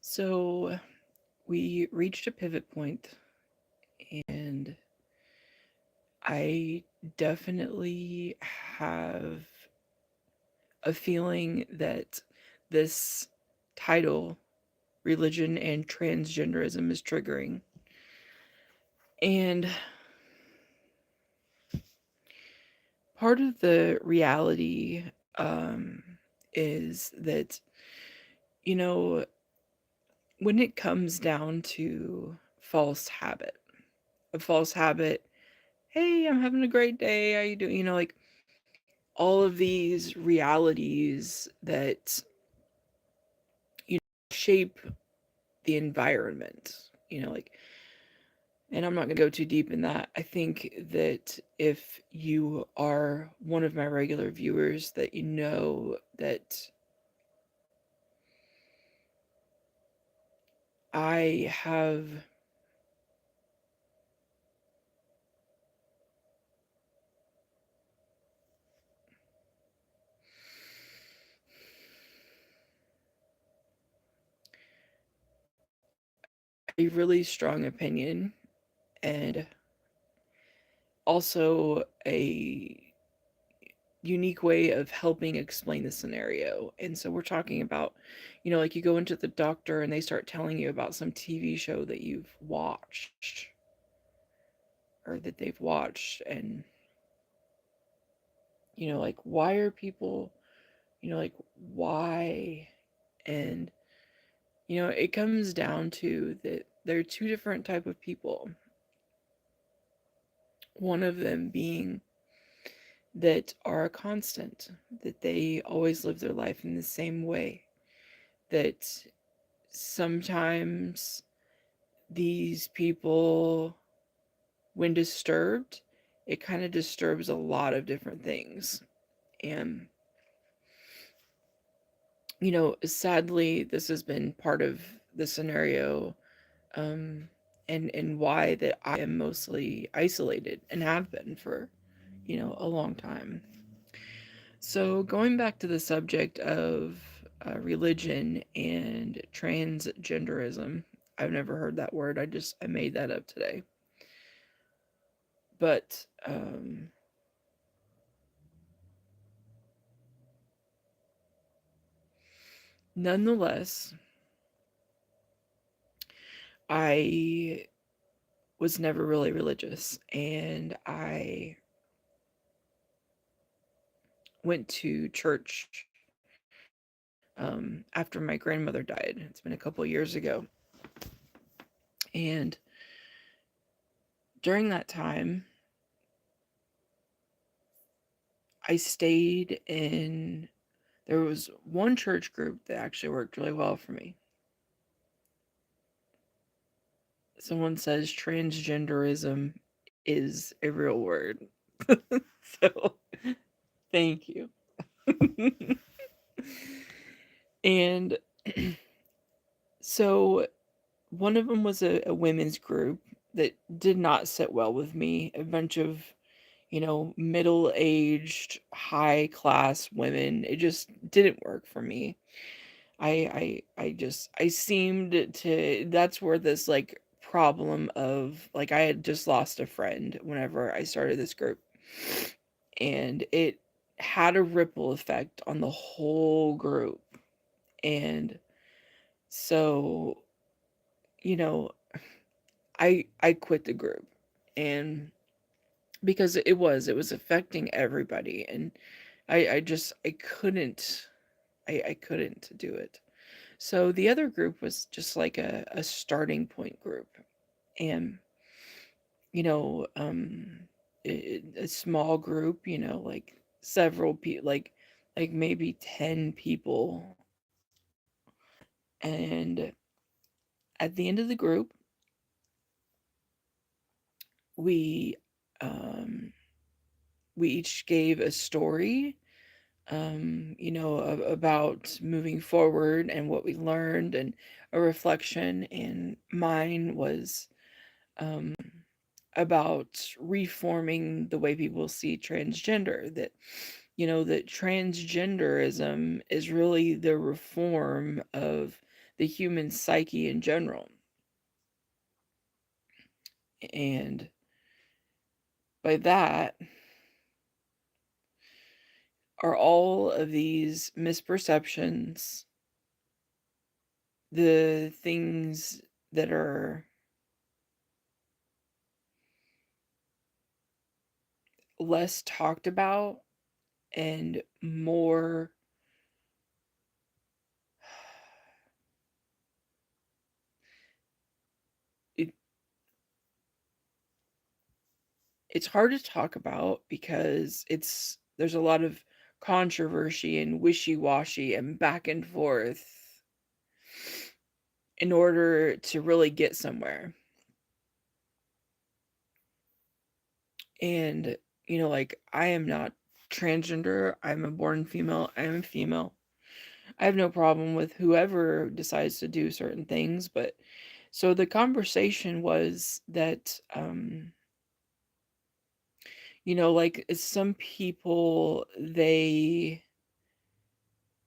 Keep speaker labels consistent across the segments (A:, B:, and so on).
A: So we reached a pivot point, and I definitely have a feeling that this title, religion and transgenderism, is triggering. And part of the reality is that, you know, when it comes down to a false habit, hey, I'm having a great day. How you doing? Like all of these realities that you know, shape the environment. Like, and I'm not going to go too deep in that. I think that if you are one of my regular viewers, that you know that I have a really strong opinion and also a unique way of helping explain the scenario. And so we're talking about, like you go into the doctor and they start telling you about some TV show that you've watched or that they've watched. And, like, why are people, like, why? And, it comes down to that there are two different type of people. One of them being that are a constant, that they always live their life in the same way, that sometimes these people, when disturbed, it kind of disturbs a lot of different things. And, sadly, this has been part of the scenario, um, and why that I am mostly isolated and have been for, a long time. So, going back to the subject of religion and transgenderism, I've never heard that word. I made that up today. But nonetheless, I was never really religious, and I went to church after my grandmother died. It's been a couple years ago. And during that time, I stayed in, there was one church group that actually worked really well for me. Someone says transgenderism is a real word. So, thank you. And so one of them was a women's group that did not sit well with me. A bunch of, middle-aged, high-class women. It just didn't work for me. I seemed to, that's where this like problem of like I had just lost a friend whenever I started this group. And it had a ripple effect on the whole group. And so, you know, I quit the group, and because it was affecting everybody, and I couldn't, I couldn't do it. So the other group was just like a starting point group. And you know a small group, like several people, like maybe 10 people. And at the end of the group, we um we each gave a story, about moving forward and what we learned, and a reflection. And mine was um, about reforming the way people see transgender. That transgenderism is really the reform of the human psyche in general. And by that are all of these misperceptions, the things that are less talked about and more, it, it's hard to talk about because there's a lot of controversy and wishy-washy and back and forth in order to really get somewhere. And like, I am not transgender. I'm a born female. I am a female. I have no problem with whoever decides to do certain things, but so the conversation was that like, some people, they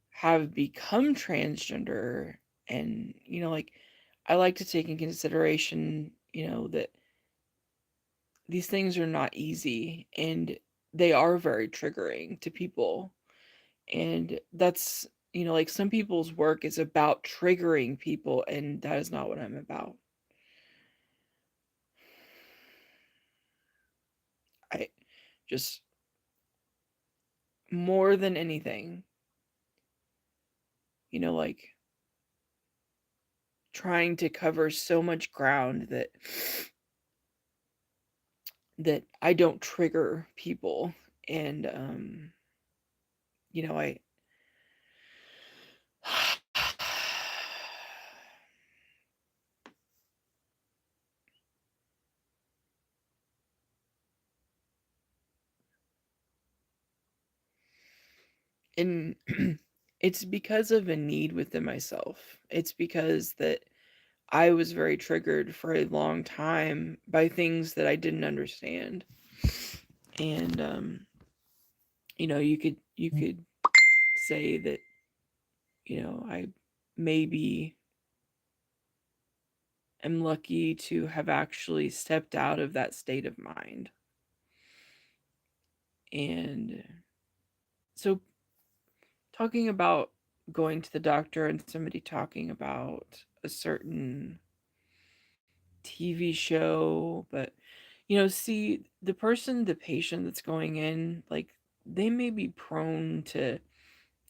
A: have become transgender, and like, I like to take in consideration, that these things are not easy, and they are very triggering to people. And that's, like, some people's work is about triggering people, and that is not what I'm about. I just, more than anything, like, trying to cover so much ground that I don't trigger people. And I and it's because of a need within myself. It's because that I was very triggered for a long time by things that I didn't understand. And you could say that, I maybe am lucky to have actually stepped out of that state of mind. And so, talking about going to the doctor and somebody talking about a certain TV show, but see, the patient that's going in, like, they may be prone to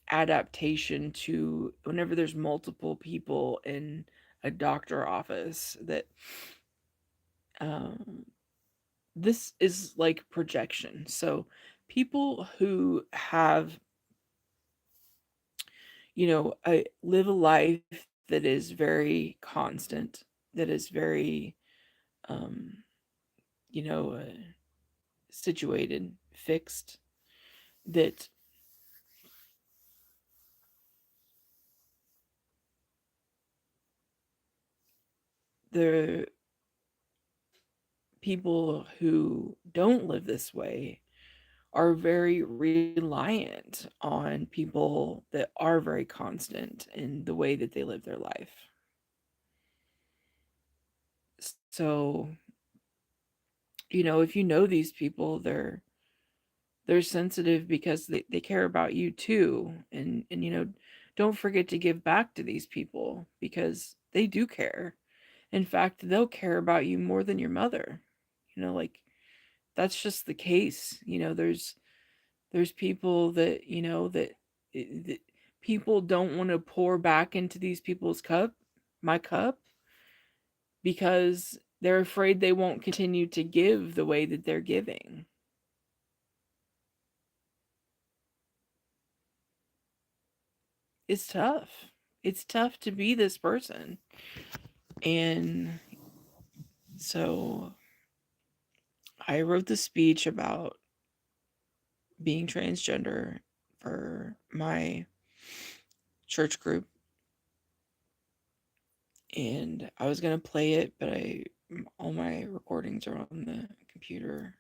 A: adaptation to whenever there's multiple people in a doctor office, that um this is like projection. So people who have, live a life that is very constant, that is very um you know uh, situated, fixed, that the people who don't live this way are very reliant on people that are very constant in the way that they live their life. So, if you know these people, they're sensitive because they care about you too. And don't forget to give back to these people because they do care. In fact, they'll care about you more than your mother. Like, that's just the case. There's people that, that people don't want to pour back into these people's cup, my cup, because they're afraid they won't continue to give the way that they're giving. It's tough. It's tough to be this person. And so I wrote the speech about being transgender for my church group, and I was going to play it, but all my recordings are on the computer.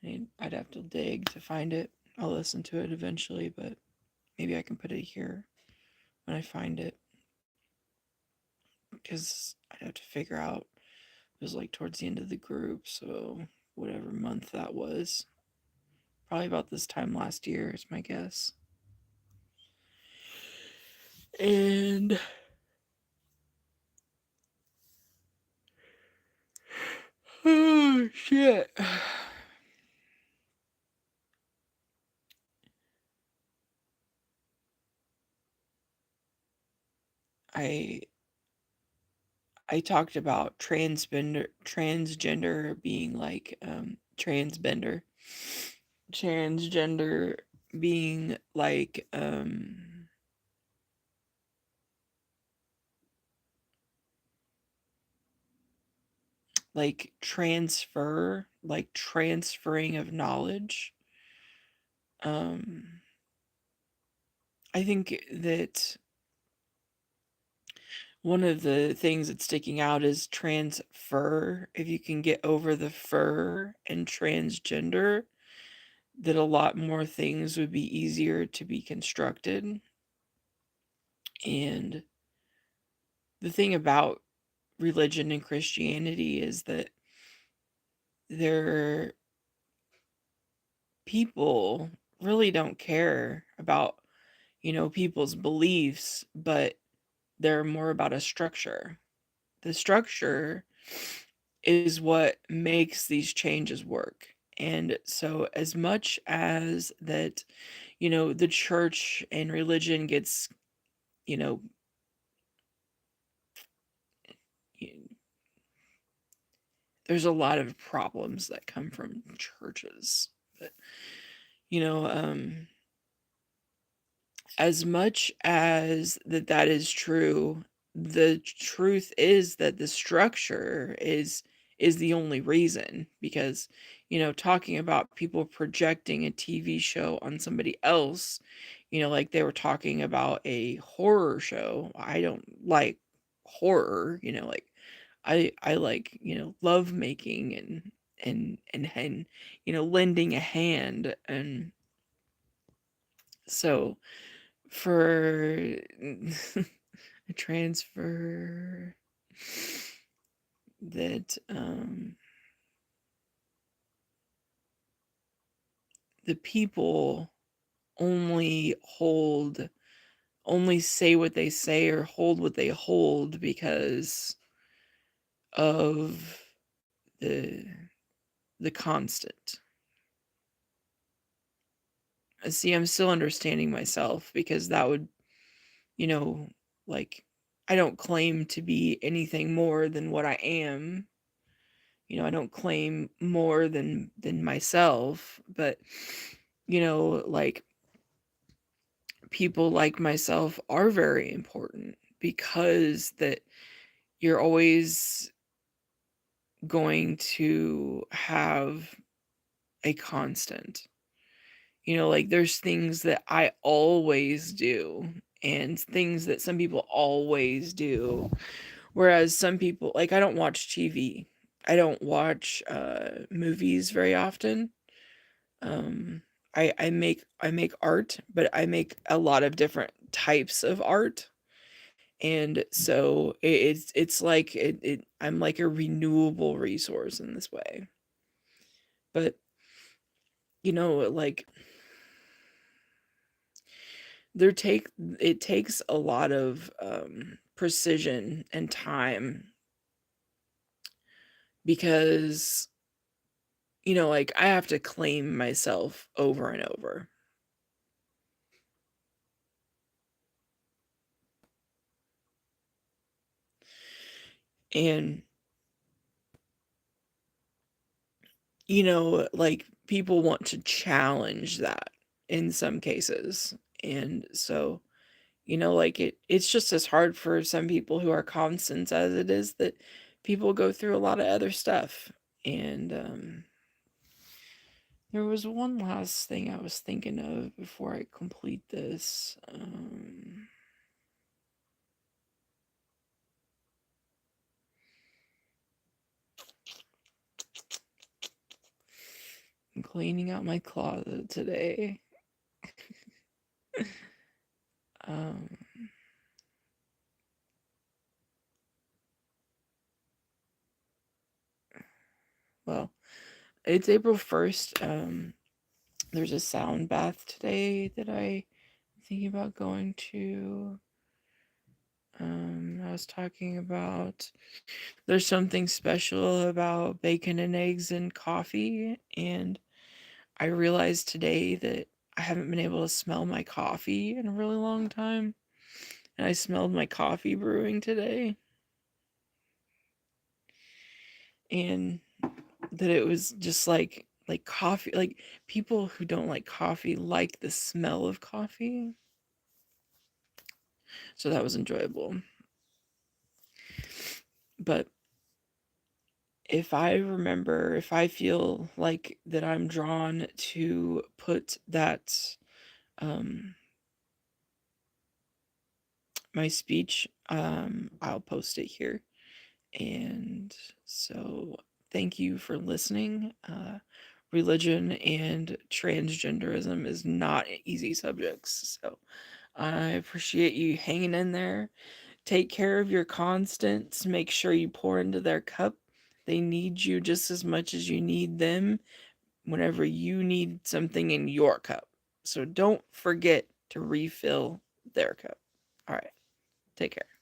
A: I'd have to dig to find it. I'll listen to it eventually, but maybe I can put it here when I find it. because I'd have to figure out. It was like towards the end of the group, so whatever month that was. Probably about this time last year is my guess. And oh shit. I I talked about transgender being like transgender being like transferring of knowledge. um I think that one of the things that's sticking out is transfer. If you can get over the fur and transgender, that a lot more things would be easier to be constructed. And the thing about religion and Christianity is that their people really don't care about, people's beliefs, but they're more about a structure. The structure is what makes these changes work. And so, as much as that, the church and religion gets, you know, there's a lot of problems that come from churches. But, you know, um, as much as that is true, the truth is that the structure is the only reason, because talking about people projecting a TV show on somebody else, like they were talking about a horror show. I don't like horror, like I like, love making and lending a hand. And so for a transfer that the people only hold only say what they say or hold what they hold because of the the constant. See, I'm still understanding myself, because that would, you know like, I don't claim to be anything more than what I am. I don't claim more than myself, but like, people like myself are very important, because that you're always going to have a constant. Like, there's things that I always do and things that some people always do, whereas some people, like, I don't watch TV. I don't watch movies very often. um I make art, but I make a lot of different types of art. And so it's like I'm like a renewable resource in this way. But like, there take it takes a lot of precision and time, because like, I have to claim myself over and over. And like, people want to challenge that in some cases. And so, like, it's just as hard for some people who are constants as it is that people go through a lot of other stuff. And there was one last thing I was thinking of before I complete this. I'm cleaning out my closet today. um Well, it's April 1st. There's a sound bath today that I'm thinking about going to. I was talking about there's something special about bacon and eggs and coffee, and I realized today that I haven't been able to smell my coffee in a really long time. And I smelled my coffee brewing today, and that it was just like coffee, like people who don't like the smell of coffee. So that was enjoyable. But if I feel like that I'm drawn to put that um my speech, I'll post it here. And so thank you for listening. Religion and transgenderism is not easy subjects. So I appreciate you hanging in there. Take care of your constants. Make sure you pour into their cup. They need you just as much as you need them whenever you need something in your cup. So don't forget to refill their cup. All right. Take care.